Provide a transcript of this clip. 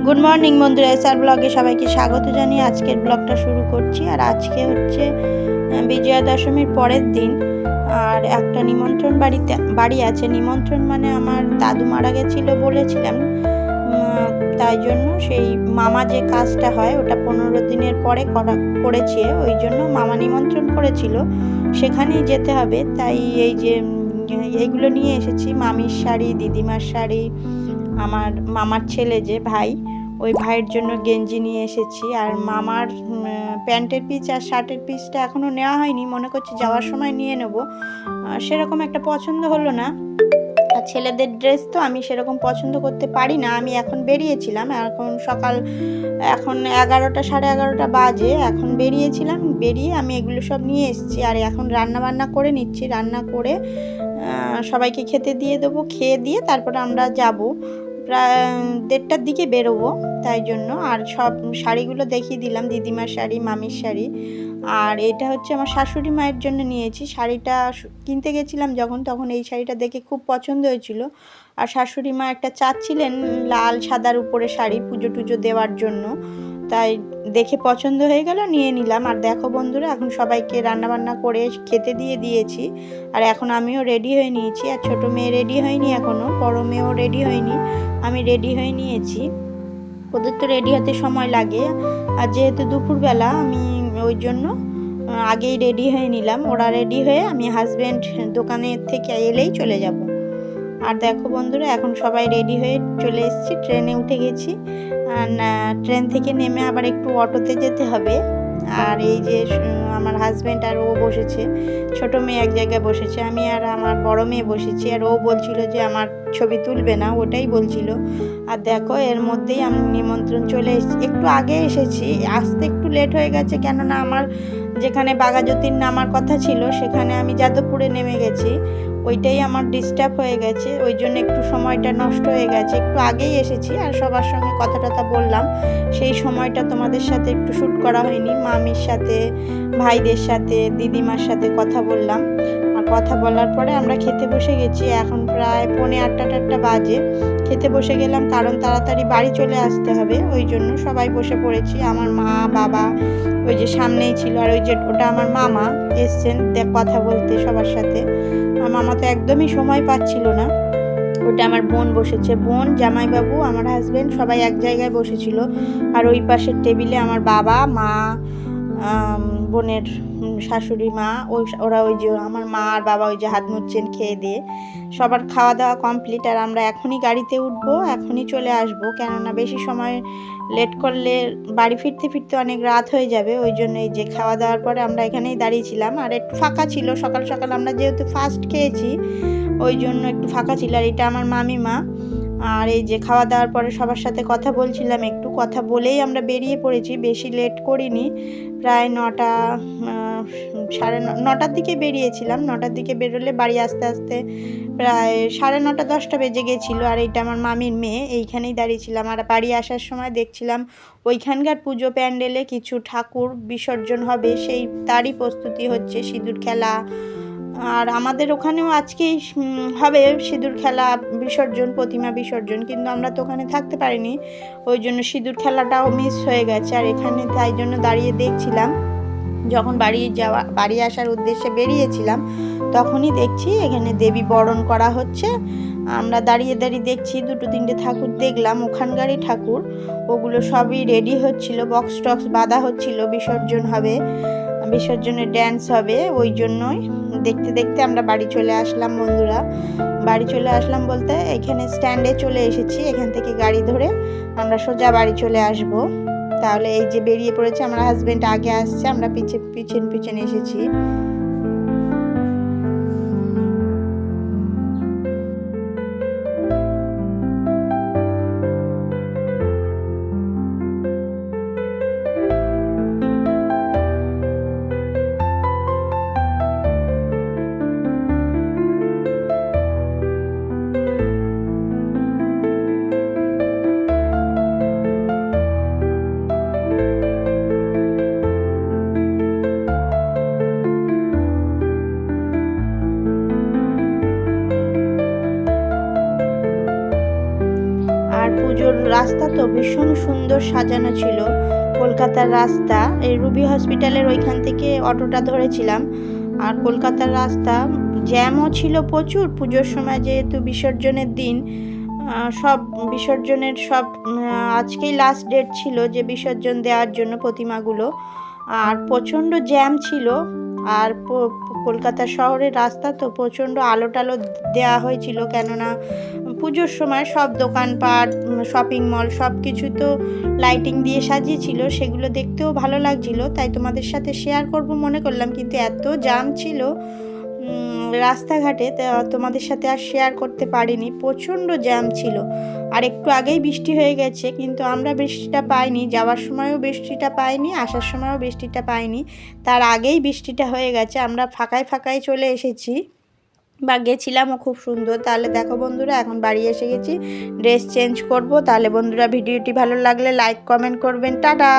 Good morning বন্ধুরা, SR ব্লগে সবাইকে স্বাগত জানিয়ে আজকের ব্লগটা শুরু করছি। আর আজকে হচ্ছে বিজয়া দশমীর পরের দিন। আর একটা নিমন্ত্রণ বাড়ি আছে। নিমন্ত্রণ মানে আমার দাদু মারা গেছিলো বলেছিলাম, তাই জন্য সেই মামা যে কাজটা হয় ওটা 15 দিনের পরে করেছে, ওই জন্য মামা নিমন্ত্রণ করেছিল, সেখানেই যেতে হবে। তাই এই যে এইগুলো নিয়ে এসেছি, মামির শাড়ি, দিদিমার শাড়ি, আমার মামার ছেলে যে ভাই, ওই ভাইয়ের জন্য গেঞ্জি নিয়ে এসেছি। আর মামার প্যান্টের পিস আর শার্টের পিসটা এখনও নেওয়া হয়নি, মনে করছি যাওয়ার সময় নিয়ে নেব। সেরকম একটা পছন্দ হলো না। আর ছেলেদের ড্রেস তো আমি সেরকম পছন্দ করতে পারি না। আমি এখন বেরিয়েছিলাম, এখন সকাল, এখন 11টা 11:30 বাজে, এখন বেরিয়ে আমি এগুলো সব নিয়ে এসেছি। আর এখন রান্না বান্না করে নিচ্ছি, রান্না করে সবাইকে খেতে দিয়ে দেবো, খেয়ে দিয়ে তারপরে আমরা যাব, প্রায় 1:30টার দিকে বেরোবো, তাই জন্য। আর সব শাড়িগুলো দেখিয়ে দিলাম, দিদিমার শাড়ি, মামির শাড়ি। আর এটা হচ্ছে আমার শাশুড়ি মায়ের জন্য নিয়েছি। শাড়িটা কিনতে গেছিলাম যখন, তখন এই শাড়িটা দেখে খুব পছন্দ হয়েছিল। আর শাশুড়ি মা একটা চাচ্ছিলেন লাল সাদার উপরে শাড়ি পুজো টুজো দেওয়ার জন্য, তাই দেখে পছন্দ হয়ে গেল, নিয়ে নিলাম। আর দেখো বন্ধুরা, এখন সবাইকে রান্নাবান্না করে খেতে দিয়েছি। আর এখন আমিও রেডি হয়ে নিয়েছি। আর ছোটো মেয়ে রেডি হয়নি এখনও, বড়ো মেয়েও রেডি হয়নি, আমি রেডি হয়ে নিয়েছি। ওদের তো রেডি হতে সময় লাগে, আর যেহেতু দুপুরবেলা আমি ওই জন্য আগেই রেডি হয়ে নিলাম। ওরা রেডি হয়ে, আমি হাজব্যান্ড দোকানের থেকে এলেই চলে যাব। আর দেখো বন্ধুরা, এখন সবাই রেডি হয়ে চলে এসেছি, ট্রেনে উঠে গেছি। ট্রেন থেকে নেমে আবার একটু অটোতে যেতে হবে। আর এই যে আমার হাজব্যান্ড আর ও বসেছে, ছোটো মেয়ে এক জায়গায় বসেছে, আমি আর আমার বড় মেয়ে বসেছি। আর ও বলছিল যে আমার ছবি তুলবে না, ওটাই বলছিল। আর দেখো, এর মধ্যেই আমি নিমন্ত্রণ চলে এসেছি। একটু আগে এসেছি, আসতে একটু লেট হয়ে গেছে, কেননা আমার যেখানে বাঘাযতীন নামার কথা ছিল সেখানে আমি যাদবপুরে নেমে গেছি, ওইটাই আমার ডিস্টার্ব হয়ে গেছে, ওই জন্য একটু সময়টা নষ্ট হয়ে গেছে। একটু আগেই এসেছি, আর সবার সঙ্গে কথা টথা বললাম, সেই সময়টা তোমাদের সাথে একটু শ্যুট করা হয়নি। মামির সাথে, ভাইদের সাথে, দিদিমার সাথে কথা বললাম। আর কথা বলার পরে আমরা খেতে বসে গেছি। এখন প্রায় 8:45 বাজে, খেতে বসে গেলাম, কারণ তাড়াতাড়ি বাড়ি চলে আসতে হবে, ওই জন্য সবাই বসে পড়েছি। আমার মা বাবা ওই যে সামনেই ছিল, আর ওই যে ওটা আমার মামা এসছেন কথা বলতে সবার সাথে। আমার মামা তো একদমই সময় পাচ্ছিল না। ওটা আমার বোন বসেছে, বোন, জামাইবাবু, আমার হাজব্যান্ড, সবাই এক জায়গায় বসেছিল। আর ওই পাশের টেবিলে আমার বাবা, মা, বোনের শাশুড়ি মা, ওরা ওই যে আমার মা আর বাবা ওই যে হাত মুছছেন খেয়ে দিয়ে। সবার খাওয়া দাওয়া কমপ্লিট। আর আমরা এখনই গাড়িতে উঠবো, এখনই চলে আসবো, কেননা বেশি সময় লেট করলে বাড়ি ফিরতে ফিরতে অনেক রাত হয়ে যাবে, ওই জন্য এই যে খাওয়া দাওয়ার পরে আমরা এখানেই দাঁড়িয়েছিলাম। আর একটু ফাঁকা ছিল, সকাল সকাল আমরা যেহেতু ফার্স্ট খেয়েছি, ওই জন্য একটু ফাঁকা ছিল। আর এটা আমার মামিমা। আর এই যে খাওয়া দাওয়ার পরে সবার সাথে কথা বলছিলাম, একটু কথা বলেই আমরা বেরিয়ে পড়েছি, বেশি লেট করিনি। প্রায় 9টা, 9:30টার দিকে বেরিয়েছিলাম। 9টার দিকে বেরোলে বাড়ি আসতে আসতে প্রায় 9:30 10টা বেজে গেছিলো। আর এইটা আমার মামির মেয়ে, এইখানেই দাঁড়িয়েছিলাম। আর বাড়ি আসার সময় দেখছিলাম ওইখানকার পুজো প্যান্ডেলে কিছু ঠাকুর বিসর্জন হবে, সেই তারই প্রস্তুতি হচ্ছে, সিঁদুর খেলা। আর আমাদের ওখানেও আজকেই হবে সিঁদুর খেলা, বিসর্জন, প্রতিমা বিসর্জন, কিন্তু আমরা তো ওখানে থাকতে পারিনি, ওই জন্য সিঁদুর খেলাটাও মিস হয়ে গেছে। আর এখানে তাই জন্য দাঁড়িয়ে দেখছিলাম। যখন বাড়ি আসার উদ্দেশ্যে বেরিয়েছিলাম, তখনই দেখছি এখানে দেবী বরণ করা হচ্ছে। আমরা দাঁড়িয়ে দেখছি, 2-3টে ঠাকুর দেখলাম, ওখানকারই ঠাকুর। ওগুলো সবই রেডি হচ্ছিল, বক্স টক্স বাঁধা হচ্ছিল, বিসর্জন হবে, বিসর্জনের ড্যান্স হবে, ওই জন্যই দেখতে দেখতে আমরা বাড়ি চলে আসলাম বন্ধুরা। বাড়ি চলে আসলাম বলতে এখানে স্ট্যান্ডে চলে এসেছি, এখান থেকে গাড়ি ধরে আমরা সোজা বাড়ি চলে আসব। তাহলে এই যে বেরিয়ে পড়েছে, আমার হাজব্যান্ড আগে আসছে, আমরা পিছন এসেছি। ভীষণ সুন্দর সাজানো ছিল। কলকাতার রাস্তা, এই রুবি হসপিটালের ওইখান থেকে অটোটা ধরেছিলাম। আর কলকাতার রাস্তা জ্যামও ছিল প্রচুর। পুজোর সময় যেহেতু বিসর্জনের দিন, সব বিসর্জনের সব আজকেই লাস্ট ডেট ছিল যে বিসর্জন দেওয়ার জন্য প্রতিমাগুলো, আর প্রচণ্ড জ্যাম ছিল। আর কলকাতা শহরের রাস্তা তো প্রচণ্ড আলো টালো দেওয়া হয়েছিল, কেননা পুজোর সময় সব দোকানপাট, শপিং মল সব কিছু তো লাইটিং দিয়ে সাজিয়েছিল, সেগুলো দেখতেও ভালো লাগছিল, তাই তোমাদের সাথে শেয়ার করব মনে করলাম। কিন্তু এত জ্যাম ছিল রাস্তাঘাটে, তোমাদের সাথে আর শেয়ার করতে পারিনি। প্রচণ্ড জ্যাম ছিল। আর একটু আগেই বৃষ্টি হয়ে গেছে, কিন্তু আমরা বৃষ্টিটা পাইনি। যাওয়ার সময়ও বৃষ্টিটা পাইনি, আসার সময়ও বৃষ্টিটা পাইনি। তার আগেই বৃষ্টিটা হয়ে গেছে, আমরা ফাঁকায় ফাঁকায় চলে এসেছি বা গেছিলামও খুব সুন্দর। তাহলে দেখো বন্ধুরা, এখন বাড়ি এসে গেছি, ড্রেস চেঞ্জ করব। তাহলে বন্ধুরা, ভিডিওটি ভালো লাগলে লাইক কমেন্ট করবেন। টাটা।